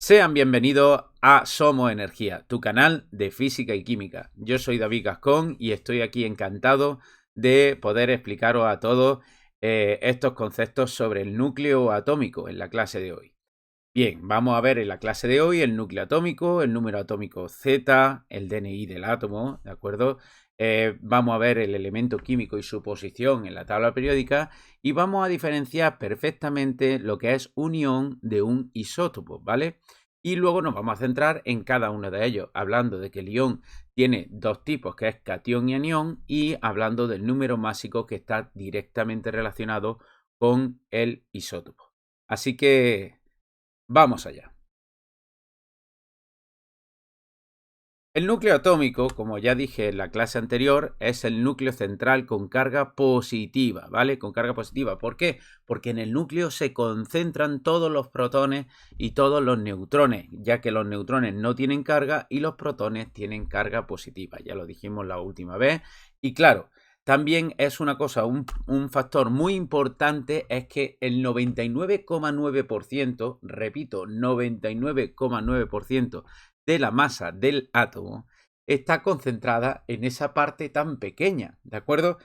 Sean bienvenidos a Somos Energía, tu canal de física y química. Yo soy David Gascón y estoy aquí encantado de poder explicaros a todos estos conceptos sobre el núcleo atómico en la clase de hoy. Bien, vamos a ver en la clase de hoy el núcleo atómico, el número atómico Z, el DNI del átomo, ¿de acuerdo? Vamos a ver el elemento químico y su posición en la tabla periódica y vamos a diferenciar perfectamente lo que es un ion de un isótopo, ¿vale? Y luego nos vamos a centrar en cada uno de ellos, hablando de que el ion tiene dos tipos, que es catión y anión, y hablando del número másico que está directamente relacionado con el isótopo. Así que vamos allá. El núcleo atómico, como ya dije en la clase anterior, es el núcleo central con carga positiva, ¿vale? Con carga positiva. ¿Por qué? Porque en el núcleo se concentran todos los protones y todos los neutrones, ya que los neutrones no tienen carga y los protones tienen carga positiva. Ya lo dijimos la última vez. Y claro, también es una cosa, un factor muy importante es que el 99,9%, repito, 99,9% de la masa del átomo está concentrada en esa parte tan pequeña, ¿de acuerdo?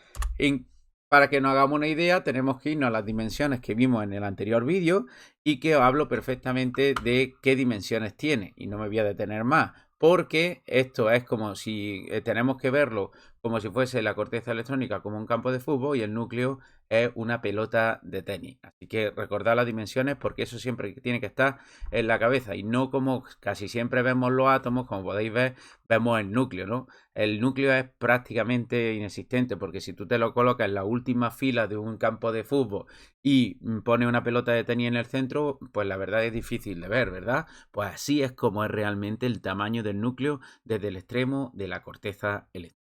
Para que nos hagamos una idea, tenemos que irnos a las dimensiones que vimos en el anterior vídeo y que os hablo perfectamente de qué dimensiones tiene. Y no me voy a detener más, porque esto es como si tenemos que verlo como si fuese la corteza electrónica como un campo de fútbol y el núcleo es una pelota de tenis. Así que recordad las dimensiones porque eso siempre tiene que estar en la cabeza y no como casi siempre vemos los átomos, como podéis ver, vemos el núcleo, ¿no? El núcleo es prácticamente inexistente porque si tú te lo colocas en la última fila de un campo de fútbol y pones una pelota de tenis en el centro, pues la verdad es difícil de ver, ¿verdad? Pues así es como es realmente el tamaño del núcleo desde el extremo de la corteza electrónica.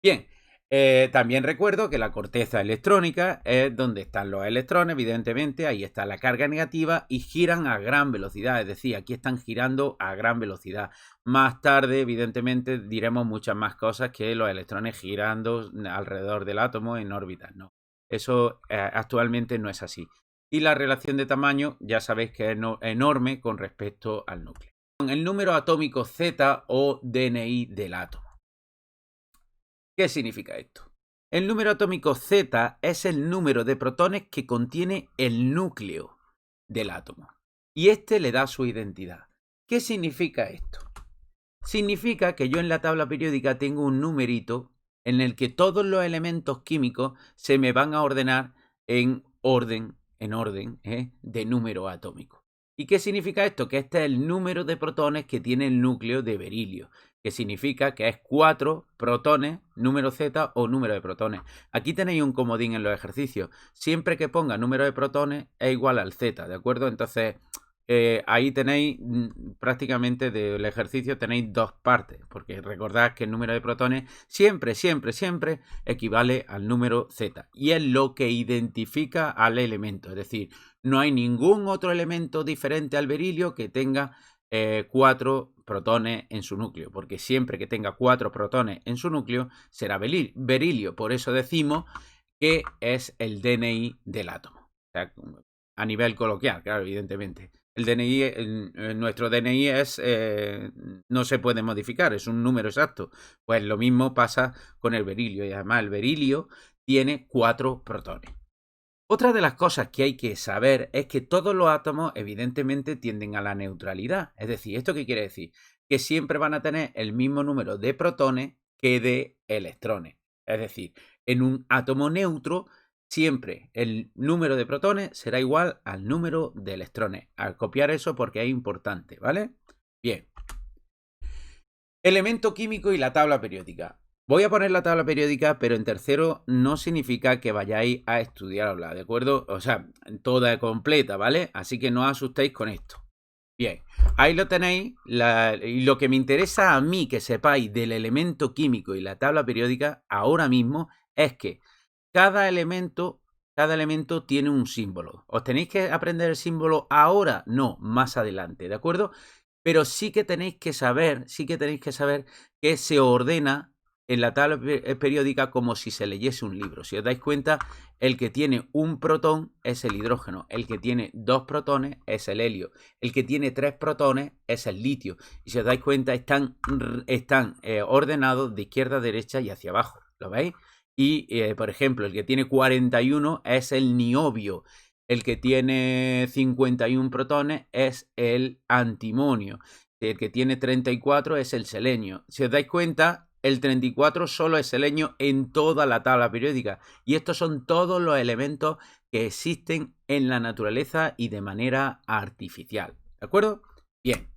Bien, también recuerdo que la corteza electrónica es donde están los electrones, evidentemente, ahí está la carga negativa y giran a gran velocidad, es decir, aquí están girando a gran velocidad. Más tarde, evidentemente, diremos muchas más cosas que los electrones girando alrededor del átomo en órbitas, ¿no? Eso actualmente no es así. Y la relación de tamaño ya sabéis que es enorme con respecto al núcleo. El número atómico Z o DNI del átomo. ¿Qué significa esto? El número atómico Z es el número de protones que contiene el núcleo del átomo. Y este le da su identidad. ¿Qué significa esto? Significa que yo en la tabla periódica tengo un numerito en el que todos los elementos químicos se me van a ordenar en orden de número atómico. ¿Y qué significa esto? Que este es el número de protones que tiene el núcleo de berilio, que significa que es 4 protones, número Z o número de protones. Aquí tenéis un comodín en los ejercicios. Siempre que ponga número de protones es igual al Z, ¿de acuerdo? Entonces, ahí tenéis prácticamente del ejercicio tenéis dos partes, porque recordad que el número de protones siempre equivale al número Z y es lo que identifica al elemento, es decir, no hay ningún otro elemento diferente al berilio que tenga 4 protones en su núcleo, porque siempre que tenga 4 protones en su núcleo será berilio, por eso decimos que es el DNI del átomo, o sea, a nivel coloquial, claro, evidentemente. El DNI, nuestro DNI no se puede modificar, es un número exacto. Pues lo mismo pasa con el berilio y además el berilio tiene 4 protones. Otra de las cosas que hay que saber es que todos los átomos evidentemente tienden a la neutralidad. Es decir, ¿esto qué quiere decir? Que siempre van a tener el mismo número de protones que de electrones. Es decir, en un átomo neutro siempre el número de protones será igual al número de electrones. Al copiar eso porque es importante, ¿vale? Bien. Elemento químico y la tabla periódica. Voy a poner la tabla periódica, pero en tercero no significa que vayáis a estudiarla, ¿de acuerdo? O sea, toda completa, ¿vale? Así que no os asustéis con esto. Bien, ahí lo tenéis. Y lo que me interesa a mí que sepáis del elemento químico y la tabla periódica ahora mismo es que cada elemento tiene un símbolo. ¿Os tenéis que aprender el símbolo ahora? No, más adelante, ¿de acuerdo? Pero sí que tenéis que saber que se ordena en la tabla periódica como si se leyese un libro. Si os dais cuenta, el que tiene un protón es el hidrógeno, el que tiene 2 protones es el helio, el que tiene 3 protones es el litio. Y si os dais cuenta, están ordenados de izquierda a derecha y hacia abajo. ¿Lo veis? Y, por ejemplo, el que tiene 41 es el niobio. El que tiene 51 protones es el antimonio. El que tiene 34 es el selenio. Si os dais cuenta, el 34 solo es selenio en toda la tabla periódica. Y estos son todos los elementos que existen en la naturaleza y de manera artificial. ¿De acuerdo? Bien.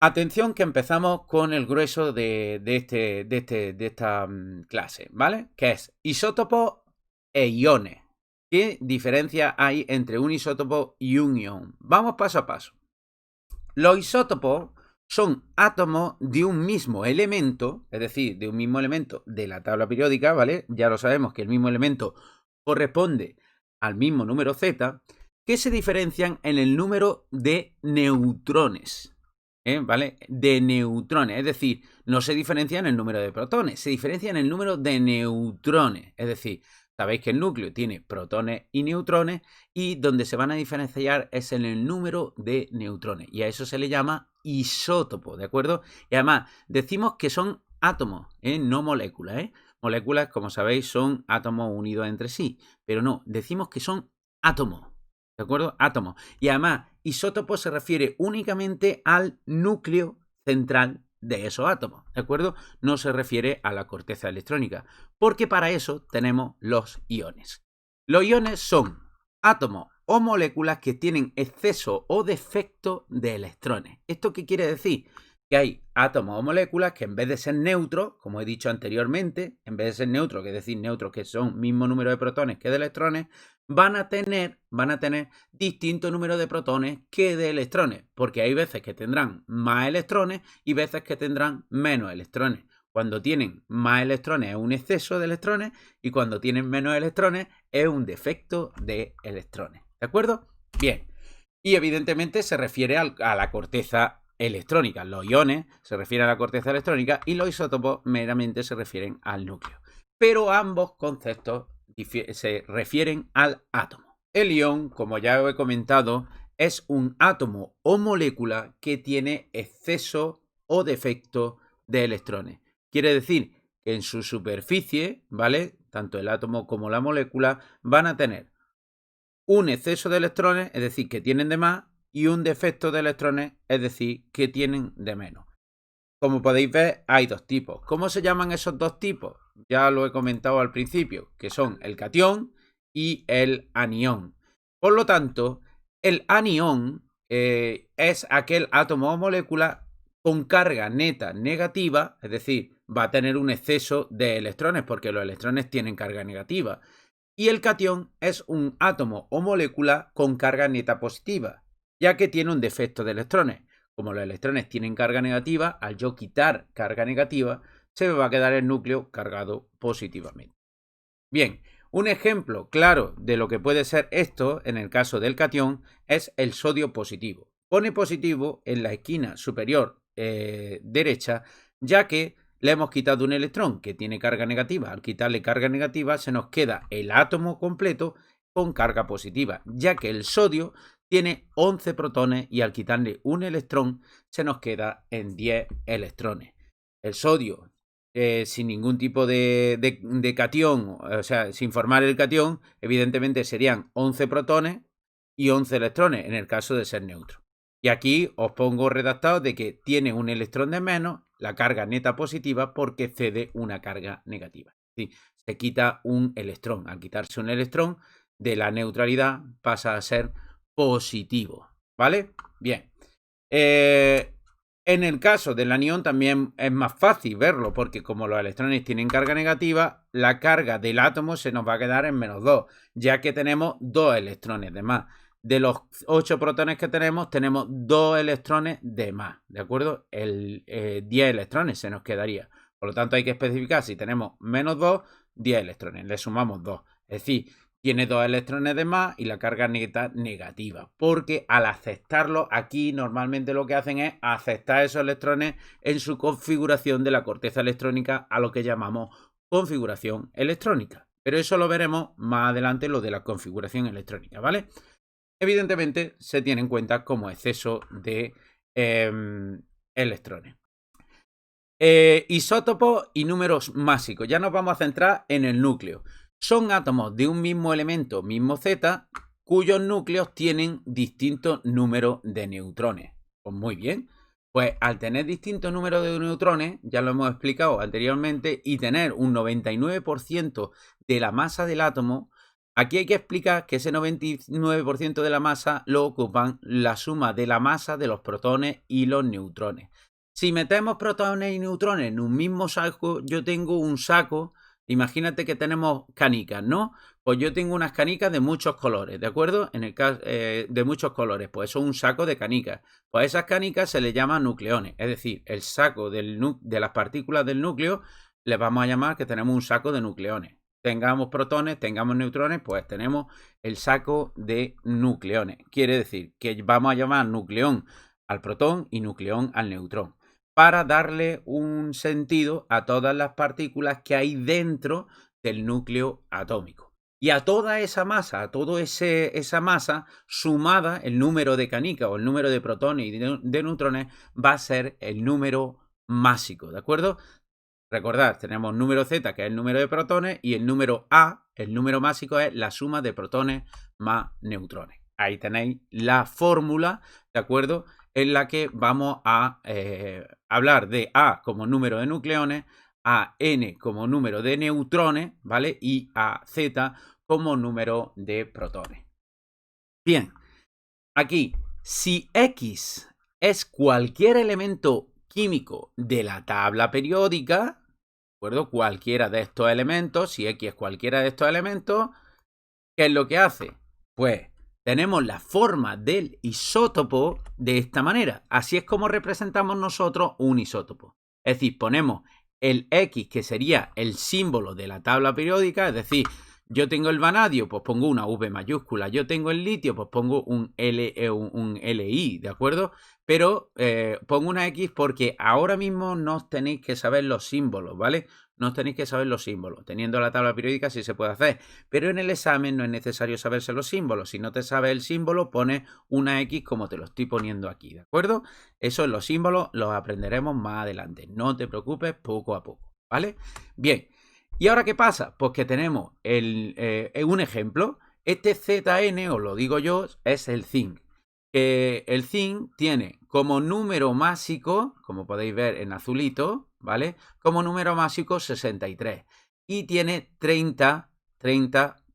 Atención que empezamos con el grueso de esta clase, ¿vale? Que es isótopos e iones. ¿Qué diferencia hay entre un isótopo y un ion? Vamos paso a paso. Los isótopos son átomos de un mismo elemento, es decir, de un mismo elemento de la tabla periódica, ¿vale? Ya lo sabemos que el mismo elemento corresponde al mismo número Z, que se diferencian en el número de neutrones, ¿vale? De neutrones, es decir, no se diferencia en el número de protones, se diferencia en el número de neutrones, es decir, sabéis que el núcleo tiene protones y neutrones y donde se van a diferenciar es en el número de neutrones y a eso se le llama isótopo, ¿de acuerdo? Y además decimos que son átomos, no moléculas, Moléculas, como sabéis, son átomos unidos entre sí, pero no, decimos que son átomos, ¿de acuerdo? Átomos. Y además, isótopo se refiere únicamente al núcleo central de esos átomos, ¿de acuerdo? No se refiere a la corteza electrónica, porque para eso tenemos los iones. Los iones son átomos o moléculas que tienen exceso o defecto de electrones. ¿Esto qué quiere decir? Que hay átomos o moléculas que en vez de ser neutros, como he dicho anteriormente, en vez de ser neutros, que es decir, neutros que son mismo número de protones que de electrones, van a tener distinto número de protones que de electrones, porque hay veces que tendrán más electrones y veces que tendrán menos electrones. Cuando tienen más electrones es un exceso de electrones y cuando tienen menos electrones es un defecto de electrones. ¿De acuerdo? Bien. Y evidentemente se refiere a la corteza electrónica. Los iones se refieren a la corteza electrónica y los isótopos meramente se refieren al núcleo. Pero ambos conceptos se refieren al átomo. El ion, como ya os he comentado, es un átomo o molécula que tiene exceso o defecto de electrones. Quiere decir que en su superficie, ¿vale? Tanto el átomo como la molécula van a tener un exceso de electrones, es decir, que tienen de más, y un defecto de electrones, es decir, que tienen de menos. Como podéis ver, hay dos tipos. ¿Cómo se llaman esos dos tipos? Ya lo he comentado al principio, que son el catión y el anión. Por lo tanto, el anión es aquel átomo o molécula con carga neta negativa, es decir, va a tener un exceso de electrones porque los electrones tienen carga negativa. Y el catión es un átomo o molécula con carga neta positiva, ya que tiene un defecto de electrones. Como los electrones tienen carga negativa, al yo quitar carga negativa, se me va a quedar el núcleo cargado positivamente. Bien, un ejemplo claro de lo que puede ser esto en el caso del catión es el sodio positivo. Pone positivo en la esquina superior derecha, ya que le hemos quitado un electrón que tiene carga negativa. Al quitarle carga negativa se nos queda el átomo completo con carga positiva, ya que el sodio tiene 11 protones y al quitarle un electrón se nos queda en 10 electrones. El sodio, sin ningún tipo de catión, o sea, sin formar el catión, evidentemente serían 11 protones y 11 electrones en el caso de ser neutro. Y aquí os pongo redactado de que tiene un electrón de menos, la carga neta positiva, porque cede una carga negativa. Es decir, se quita un electrón. Al quitarse un electrón de la neutralidad pasa a ser positivo. ¿Vale? Bien. En el caso del anión también es más fácil verlo, porque como los electrones tienen carga negativa, la carga del átomo se nos va a quedar en menos 2, ya que tenemos 2 electrones de más. De los 8 protones que tenemos 2 electrones de más, ¿de acuerdo? 10 electrones se nos quedaría. Por lo tanto, hay que especificar si tenemos menos 2, 10 electrones. Le sumamos 2. Es decir, tiene 2 electrones de más y la carga neta negativa, porque al aceptarlo aquí normalmente lo que hacen es aceptar esos electrones en su configuración de la corteza electrónica, a lo que llamamos configuración electrónica. Pero eso lo veremos más adelante, lo de la configuración electrónica, ¿vale? Evidentemente se tiene en cuenta como exceso de electrones. Isótopos y números másicos. Ya nos vamos a centrar en el núcleo. Son átomos de un mismo elemento, mismo Z, cuyos núcleos tienen distintos números de neutrones. Pues muy bien. Pues al tener distintos números de neutrones, ya lo hemos explicado anteriormente, y tener un 99% de la masa del átomo, aquí hay que explicar que ese 99% de la masa lo ocupan la suma de la masa de los protones y los neutrones. Si metemos protones y neutrones en un mismo saco, yo tengo un saco, imagínate que tenemos canicas, ¿no? Pues yo tengo unas canicas de muchos colores, ¿de acuerdo? En el caso de muchos colores, pues eso es un saco de canicas. Pues a esas canicas se les llama nucleones, es decir, el saco de las partículas del núcleo les vamos a llamar que tenemos un saco de nucleones. Tengamos protones, tengamos neutrones, pues tenemos el saco de nucleones. Quiere decir que vamos a llamar nucleón al protón y nucleón al neutrón, para darle un sentido a todas las partículas que hay dentro del núcleo atómico. Y a toda esa masa, a toda esa masa sumada, el número de canicas o el número de protones y de neutrones va a ser el número másico, ¿de acuerdo? Recordad, tenemos número Z, que es el número de protones, y el número A, el número másico, es la suma de protones más neutrones. Ahí tenéis la fórmula, ¿de acuerdo?, en la que vamos a hablar de A como número de nucleones, a N como número de neutrones, ¿vale? Y a Z como número de protones. Bien, aquí, si X es cualquier elemento químico de la tabla periódica, ¿de acuerdo? Cualquiera de estos elementos, si X es cualquiera de estos elementos, ¿qué es lo que hace? Pues tenemos la forma del isótopo de esta manera. Así es como representamos nosotros un isótopo. Es decir, ponemos el X, que sería el símbolo de la tabla periódica, es decir, yo tengo el vanadio, pues pongo una V mayúscula. Yo tengo el litio, pues pongo un LI, ¿de acuerdo? Pero pongo una X porque ahora mismo no tenéis que saber los símbolos, ¿vale? No tenéis que saber los símbolos. Teniendo la tabla periódica sí se puede hacer, pero en el examen no es necesario saberse los símbolos. Si no te sabes el símbolo, pones una X como te lo estoy poniendo aquí, ¿de acuerdo? Eso, los símbolos los aprenderemos más adelante. No te preocupes, poco a poco, ¿vale? Bien. ¿Y ahora qué pasa? Pues que tenemos un ejemplo. Este ZN, os lo digo yo, es el zinc. El zinc tiene como número másico, como podéis ver en azulito, ¿vale? Como número másico 63. Y tiene 30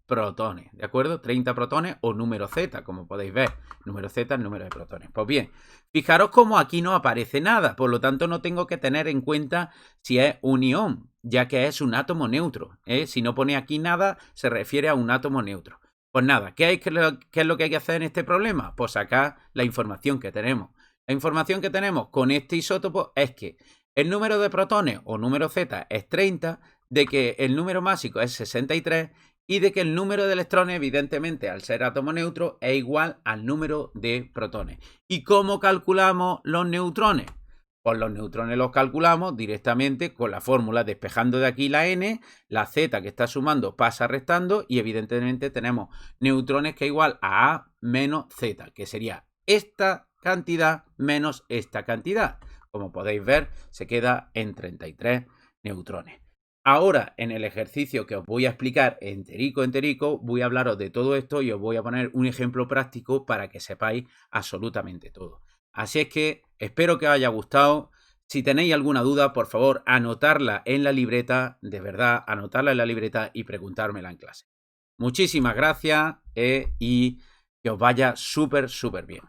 protones, ¿de acuerdo? 30 protones o número Z, como podéis ver. Número Z, el número de protones. Pues bien, fijaros como aquí no aparece nada, por lo tanto no tengo que tener en cuenta si es un ión, ya que es un átomo neutro, ¿eh? Si no pone aquí nada, se refiere a un átomo neutro. Pues nada, ¿qué es lo que hay que hacer en este problema? Pues sacar la información que tenemos. La información que tenemos con este isótopo es que el número de protones o número Z es 30, de que el número másico es 63 y de que el número de electrones, evidentemente, al ser átomo neutro, es igual al número de protones. ¿Y cómo calculamos los neutrones? Pues los neutrones los calculamos directamente con la fórmula, despejando de aquí la N, la Z que está sumando pasa restando y evidentemente tenemos neutrones que es igual a A menos Z, que sería esta cantidad menos esta cantidad. Como podéis ver, se queda en 33 neutrones. Ahora, en el ejercicio que os voy a explicar enterico, voy a hablaros de todo esto y os voy a poner un ejemplo práctico para que sepáis absolutamente todo. Así es que espero que os haya gustado. Si tenéis alguna duda, por favor, anotarla en la libreta, de verdad, anotarla en la libreta y preguntármela en clase. Muchísimas gracias y que os vaya súper bien.